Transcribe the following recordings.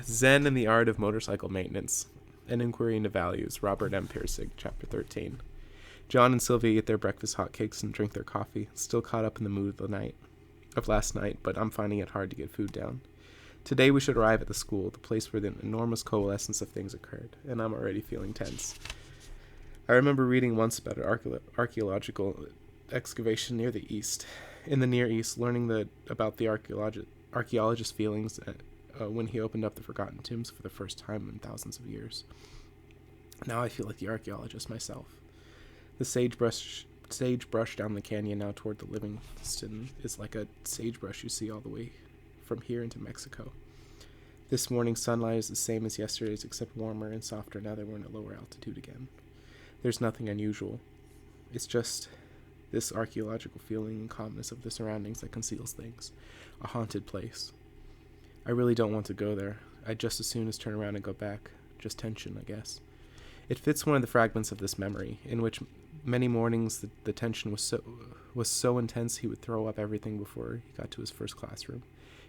Zen and the Art of Motorcycle Maintenance. An Inquiry into Values. Robert M Persig, Chapter 13. John and Sylvia eat their breakfast hotcakes and drink their coffee, still caught up in the mood of last night, but I'm finding it hard to get food down. Today we should arrive at the school, the place where the enormous coalescence of things occurred, and I'm already feeling tense. I remember reading once about an archaeological excavation near the east. In the Near East, learning about the archaeologist's feelings when he opened up the forgotten tombs for the first time in thousands of years. Now I feel like the archaeologist myself. The sagebrush down the canyon now toward the Livingston is like a sagebrush you see all the way from here into Mexico. This morning's sunlight is the same as yesterday's, except warmer and softer now that we're in a lower altitude again. There's nothing unusual. It's just this archaeological feeling and calmness of the surroundings that conceals things. A haunted place. I really don't want to go there. I'd just as soon as turn around and go back. Just tension, I guess. It fits one of the fragments of this memory, in which many mornings the tension was so intense he would throw up everything before he got to his first classroom.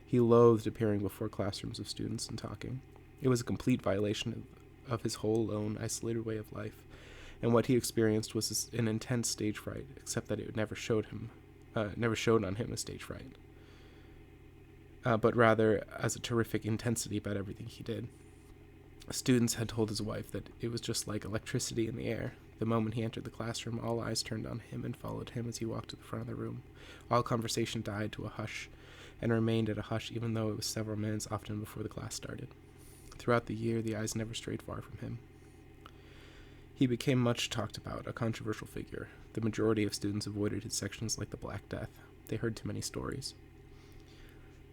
He loathed appearing before classrooms of students and talking. It was a complete violation of his whole lone, isolated way of life, and what he experienced was an intense stage fright, except that it never showed on him as stage fright, but rather as a terrific intensity about everything he did. Students had told his wife that it was just like electricity in the air. The moment he entered the classroom, all eyes turned on him and followed him as he walked to the front of the room. All conversation died to a hush, and remained at a hush even though it was several minutes often before the class started. Throughout the year, the eyes never strayed far from him. He became much talked about, a controversial figure. The majority of students avoided his sections like the Black Death. They heard too many stories.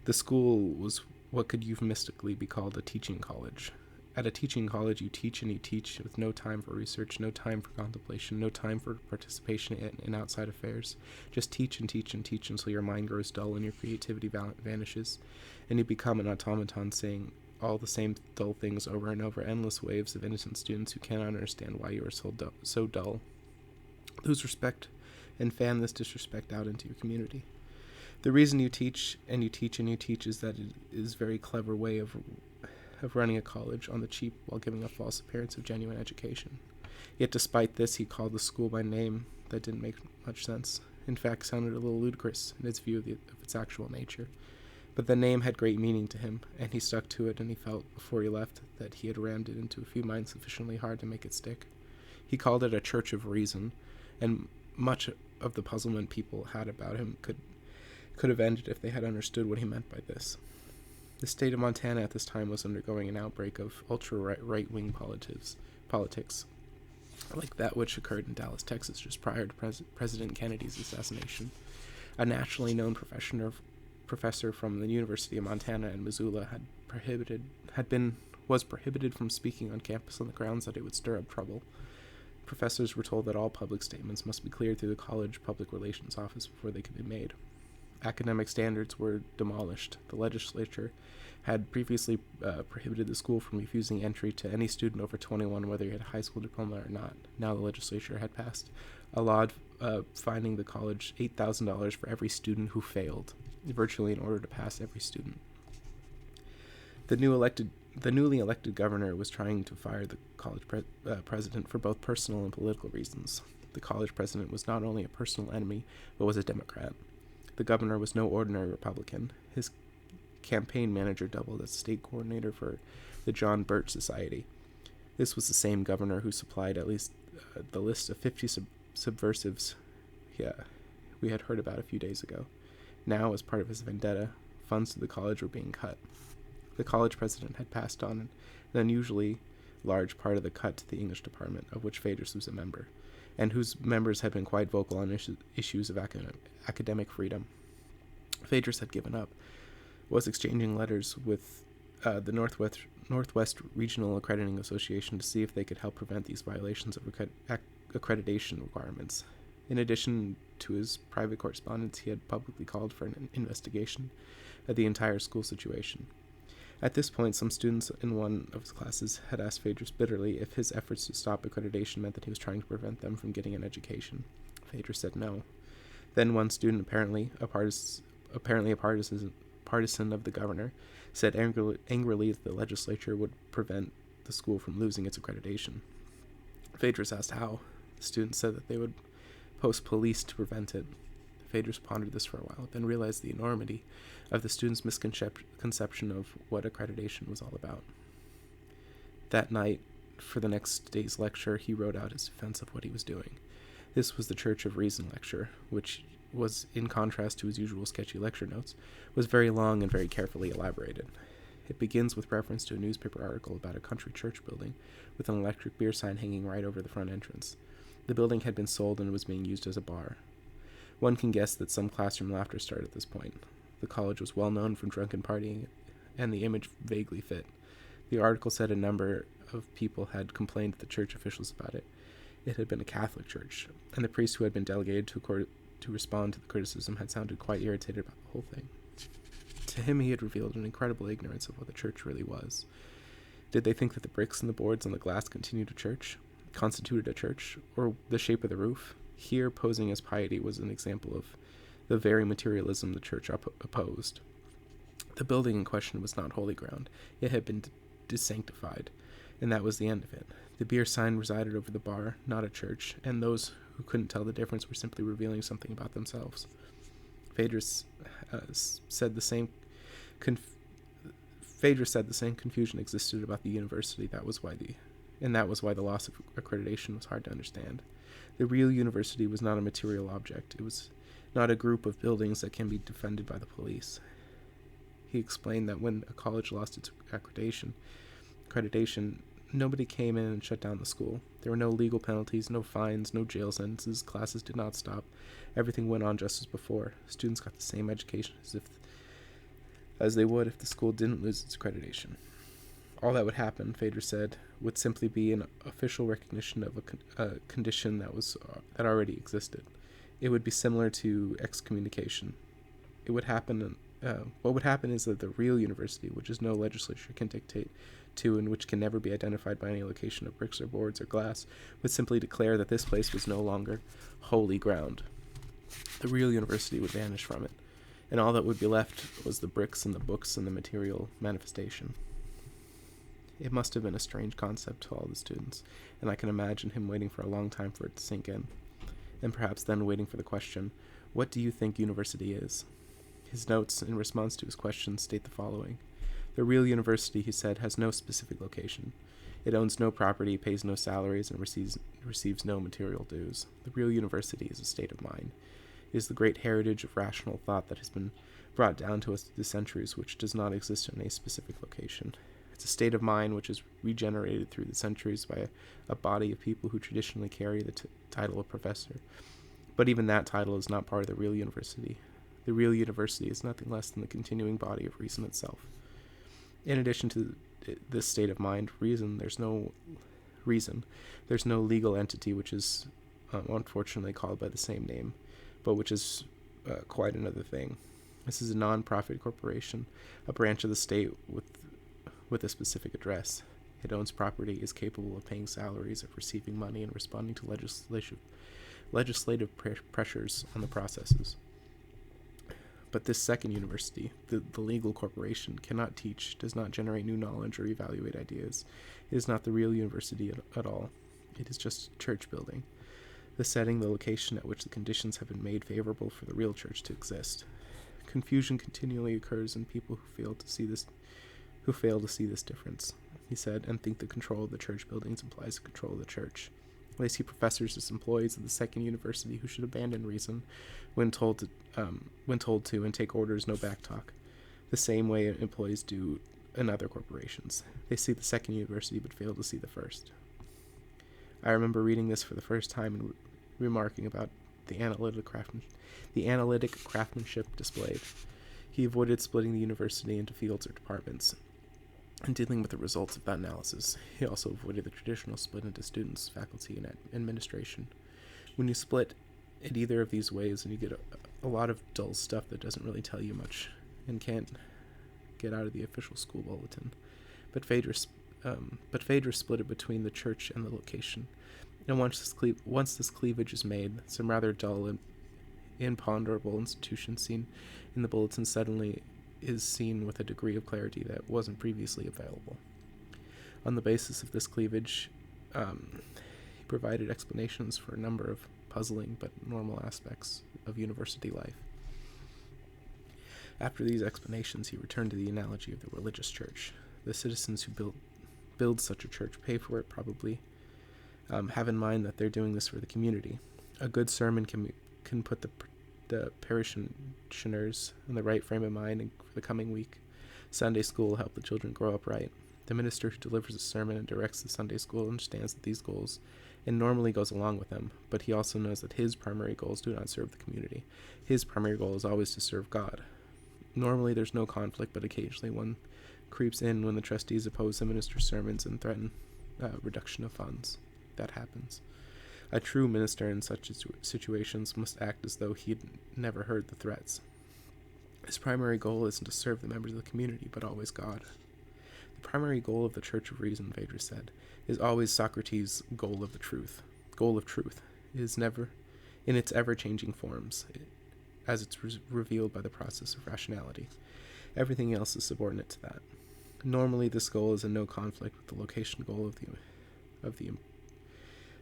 The school was what could euphemistically be called a teaching college. At a teaching college, you teach and you teach with no time for research, no time for contemplation, no time for participation in outside affairs. Just teach and teach and teach until your mind grows dull and your creativity vanishes, and you become an automaton saying all the same dull things over and over, endless waves of innocent students who cannot understand why you are so dull. Lose respect and fan this disrespect out into your community. The reason you teach and you teach and you teach is that it is a very clever way of running a college on the cheap while giving a false appearance of genuine education. Yet despite this, he called the school by name that didn't make much sense. In fact, sounded a little ludicrous in its view of its actual nature. But the name had great meaning to him, and he stuck to it, and he felt, before he left, that he had rammed it into a few minds sufficiently hard to make it stick. He called it a Church of Reason, and much of the puzzlement people had about him could have ended if they had understood what he meant by this. The state of Montana at this time was undergoing an outbreak of ultra-right-wing politics, like that which occurred in Dallas, Texas, just prior to President Kennedy's assassination. A nationally known professor from the University of Montana in Missoula was prohibited from speaking on campus on the grounds that it would stir up trouble. Professors were told that all public statements must be cleared through the college public relations office before they could be made. Academic standards were demolished. The legislature had previously prohibited the school from refusing entry to any student over 21, whether he had a high school diploma or not. Now the legislature had passed a law fining the college $8,000 for every student who failed, virtually in order to pass every student. The newly elected governor was trying to fire the college president for both personal and political reasons. The college president was not only a personal enemy, but was a Democrat. The governor was no ordinary Republican. His campaign manager doubled as state coordinator for the John Birch Society. This was the same governor who supplied at least the list of 50 subversives we had heard about a few days ago. Now, as part of his vendetta, funds to the college were being cut. The college president had passed on an unusually large part of the cut to the English department, of which Phaedrus was a member, and whose members had been quite vocal on issues of academic freedom. Phaedrus had given up, was exchanging letters with the Northwest Regional Accrediting Association to see if they could help prevent these violations of accreditation requirements. In addition to his private correspondence, he had publicly called for an investigation of the entire school situation. At this point, some students in one of his classes had asked Phaedrus bitterly if his efforts to stop accreditation meant that he was trying to prevent them from getting an education. Phaedrus said no. Then one student, apparently a partisan partisan of the governor, said angrily that the legislature would prevent the school from losing its accreditation. Phaedrus asked how. The students said that they would post police to prevent it. Phaedrus pondered this for a while, then realized the enormity of the students' misconception of what accreditation was all about. That night, for the next day's lecture, he wrote out his defense of what he was doing. This was the Church of Reason lecture, which was, in contrast to his usual sketchy lecture notes, was very long and very carefully elaborated. It begins with reference to a newspaper article about a country church building with an electric beer sign hanging right over the front entrance. The building had been sold and was being used as a bar. One can guess that some classroom laughter started at this point. The college was well known for drunken partying, and the image vaguely fit. The article said a number of people had complained to the church officials about it. It had been a Catholic church, and the priest who had been delegated to respond to the criticism had sounded quite irritated about the whole thing. To him, he had revealed an incredible ignorance of what the church really was. Did they think that the bricks and the boards and the glass constituted a church, or the shape of the roof? Here, posing as piety was an example of the very materialism the church opposed. The building in question was not holy ground. It had been desanctified, and that was the end of it. The beer sign resided over the bar, not a church, and those who couldn't tell the difference were simply revealing something about themselves. Phaedrus said the same confusion existed about the university. That was why the loss of accreditation was hard to understand. The real university was not a material object. It was not a group of buildings that can be defended by the police. He explained that when a college lost its accreditation, nobody came in and shut down the school. There were no legal penalties, no fines, no jail sentences. Classes did not stop. Everything went on just as before. Students got the same education as they would if the school didn't lose its accreditation. All that would happen, Phaedrus said, would simply be an official recognition of a condition that already existed. It would be similar to excommunication. What would happen is that the real university, which is no legislature can dictate to and which can never be identified by any location of bricks or boards or glass, would simply declare that this place was no longer holy ground. The real university would vanish from it, and all that would be left was the bricks and the books and the material manifestation. It must have been a strange concept to all the students, and I can imagine him waiting for a long time for it to sink in, and perhaps then waiting for the question, "What do you think university is?" His notes in response to his question state the following. The real university, he said, has no specific location. It owns no property, pays no salaries, and receives no material dues. The real university is a state of mind. It is the great heritage of rational thought that has been brought down to us through the centuries, which does not exist in a specific location. It's a state of mind which is regenerated through the centuries by a body of people who traditionally carry the title of professor. But even that title is not part of the real university. The real university is nothing less than the continuing body of reason itself. In addition to this state of mind, there's no legal entity which is unfortunately called by the same name, but which is quite another thing. This is a non-profit corporation, a branch of the state with a specific address. It owns property, is capable of paying salaries, of receiving money, and responding to legislative pressures on the processes. But this second university, the legal corporation, cannot teach, does not generate new knowledge or evaluate ideas. It is not the real university at all. It is just a church building. The setting, the location at which the conditions have been made favorable for the real church to exist. Confusion continually occurs in people who fail to see this difference, he said, and think the control of the church buildings implies the control of the church. They see professors as employees of the second university who should abandon reason when told to and take orders, no backtalk, the same way employees do in other corporations. They see the second university but fail to see the first. I remember reading this for the first time and remarking about the analytic craftsmanship displayed. He avoided splitting the university into fields or departments and dealing with the results of that analysis. He also avoided the traditional split into students, faculty, and administration. When you split in either of these ways, and you get a lot of dull stuff that doesn't really tell you much and can't get out of the official school bulletin. But Phaedrus split it between the church and the location. And once this cleavage is made, some rather dull and imponderable institutions seen in the bulletin suddenly is seen with a degree of clarity that wasn't previously available. On the basis of this cleavage, he provided explanations for a number of puzzling but normal aspects of university life. After these explanations, he returned to the analogy of the religious church. The citizens who build such a church pay for it, probably, have in mind that they're doing this for the community. A good sermon can put the parishioners in the right frame of mind for the coming week. Sunday school will help the children grow up right. The minister who delivers a sermon and directs the Sunday school understands these goals and normally goes along with them, but he also knows that his primary goals do not serve the community. His primary goal is always to serve God. Normally there's no conflict, but occasionally one creeps in when the trustees oppose the minister's sermons and threaten reduction of funds. That happens. A true minister in such situations must act as though he had never heard the threats. His primary goal isn't to serve the members of the community, but always God. The primary goal of the Church of Reason, Phaedrus said, is always Socrates' goal of truth. It is never, in its ever-changing forms, as it's revealed by the process of rationality. Everything else is subordinate to that. Normally, this goal is in no conflict with the location goal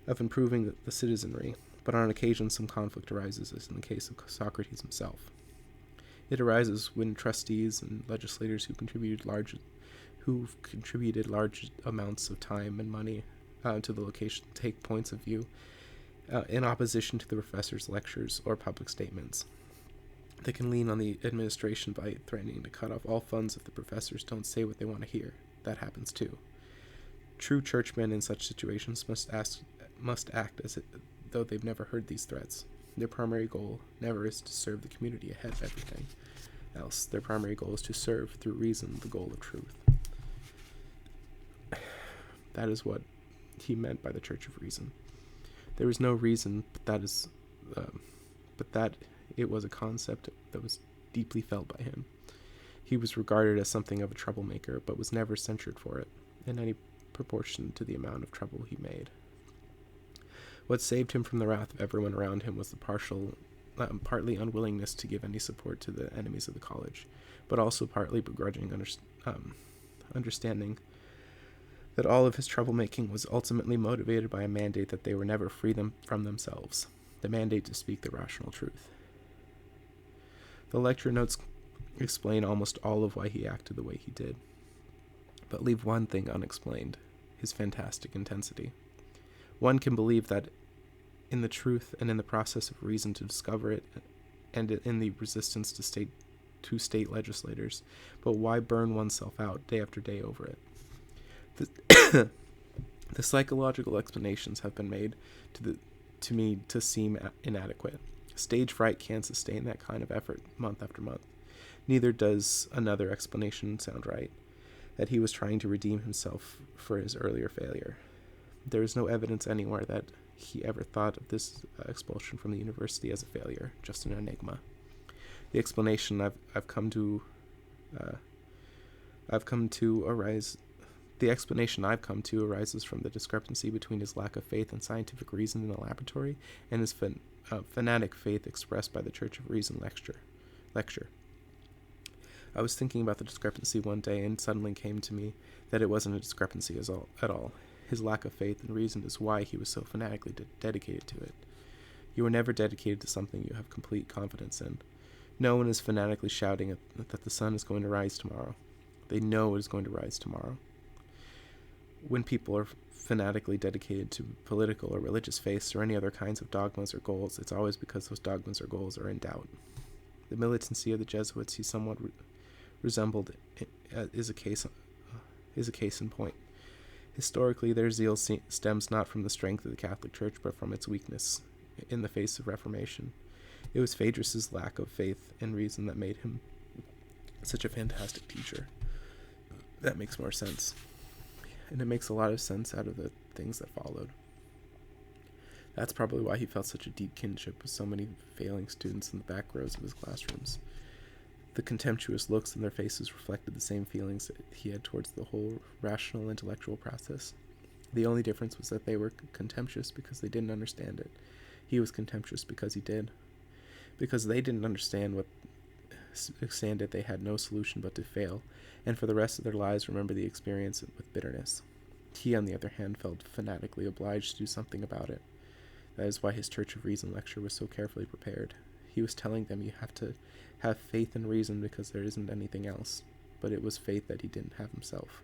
of improving the citizenry, but on occasion some conflict arises, as in the case of Socrates himself. It arises when trustees and legislators who've contributed large amounts of time and money to the location take points of view in opposition to the professor's lectures or public statements. They can lean on the administration by threatening to cut off all funds if the professors don't say what they want to hear. That happens too. True churchmen in such situations must act as though they've never heard these threats. Their primary goal never is to serve the community ahead of everything else. Their primary goal is to serve, through reason, the goal of truth. That is what he meant by the Church of Reason. There is no reason, but that it was a concept that was deeply felt by him. He was regarded as something of a troublemaker, but was never censured for it, in any proportion to the amount of trouble he made. What saved him from the wrath of everyone around him was the partly unwillingness to give any support to the enemies of the college, but also partly begrudging understanding that all of his troublemaking was ultimately motivated by a mandate that they were never free from themselves, the mandate to speak the rational truth. The lecture notes explain almost all of why he acted the way he did, but leave one thing unexplained: his fantastic intensity. One can believe that in the truth and in the process of reason to discover it, and in the resistance to state legislators, but why burn oneself out day after day over it? The psychological explanations have been made to me to seem inadequate. Stage fright can't sustain that kind of effort month after month. Neither does another explanation sound right, that he was trying to redeem himself for his earlier failure. There is no evidence anywhere that he ever thought of this expulsion from the university as a failure, just an enigma. The explanation I've come to arises from the discrepancy between his lack of faith in scientific reason in the laboratory and his fanatic faith expressed by the Church of Reason lecture. I was thinking about the discrepancy one day, and it suddenly came to me that it wasn't a discrepancy at all. His lack of faith in reason is why he was so fanatically dedicated to it. You are never dedicated to something you have complete confidence in. No one is fanatically shouting that the sun is going to rise tomorrow. They know it is going to rise tomorrow. When people are fanatically dedicated to political or religious faiths or any other kinds of dogmas or goals, it's always because those dogmas or goals are in doubt. The militancy of the Jesuits he somewhat resembled is a case in point. Historically, their zeal stems not from the strength of the Catholic Church, but from its weakness in the face of Reformation. It was Phaedrus' lack of faith and reason that made him such a fantastic teacher. That makes more sense. And it makes a lot of sense out of the things that followed. That's probably why he felt such a deep kinship with so many failing students in the back rows of his classrooms. The contemptuous looks in their faces reflected the same feelings that he had towards the whole rational intellectual process. The only difference was that they were contemptuous because they didn't understand it. He was contemptuous because he did. Because they didn't understand what understand they had no solution but to fail, and for the rest of their lives remember the experience with bitterness. He, on the other hand, felt fanatically obliged to do something about it. That is why his Church of Reason lecture was so carefully prepared. He was telling them you have to have faith in reason because there isn't anything else, but it was faith that he didn't have himself.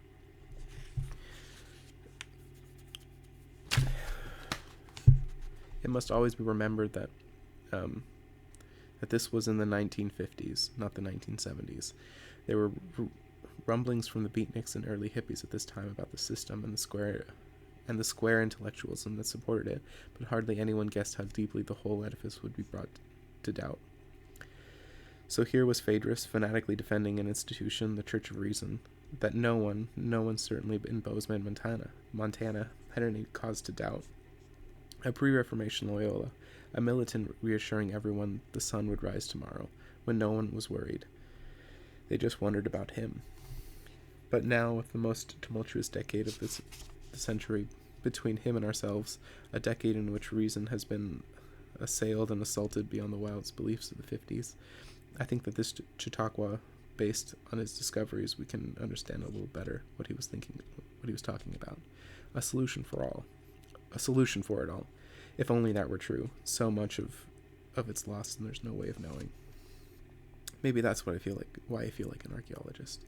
It must always be remembered that this was in the 1950s, not the 1970s. There were rumblings from the beatniks and early hippies at this time about the system and the square intellectualism that supported it, but hardly anyone guessed how deeply the whole edifice would be brought to doubt. So here was Phaedrus fanatically defending an institution, the Church of Reason, that no one certainly in Bozeman, Montana, had any cause to doubt. A pre-Reformation Loyola, a militant reassuring everyone the sun would rise tomorrow, when no one was worried. They just wondered about him. But now, with the most tumultuous decade of the century between him and ourselves, a decade in which reason has been assailed and assaulted beyond the wildest beliefs of the 50s, I think that this Chautauqua, based on his discoveries, we can understand a little better what he was talking about. A solution for it all. If only that were true. So much of it's lost and there's no way of knowing. Maybe that's why I feel like an archaeologist,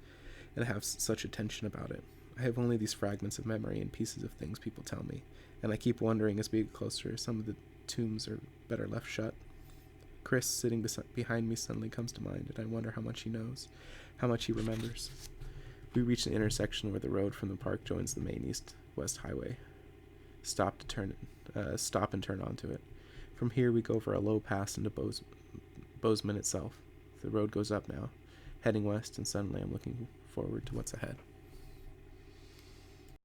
and I have such a tension about it. I have only these fragments of memory and pieces of things people tell me, and I keep wondering as we get closer, some of the tombs are better left shut. Chris, sitting behind me, suddenly comes to mind, and I wonder how much he knows, how much he remembers. We reach the intersection where the road from the park joins the main east-west highway. Stop and turn onto it. From here we go over a low pass into Bozeman itself. The road goes up now, heading west, and suddenly I'm looking forward to what's ahead.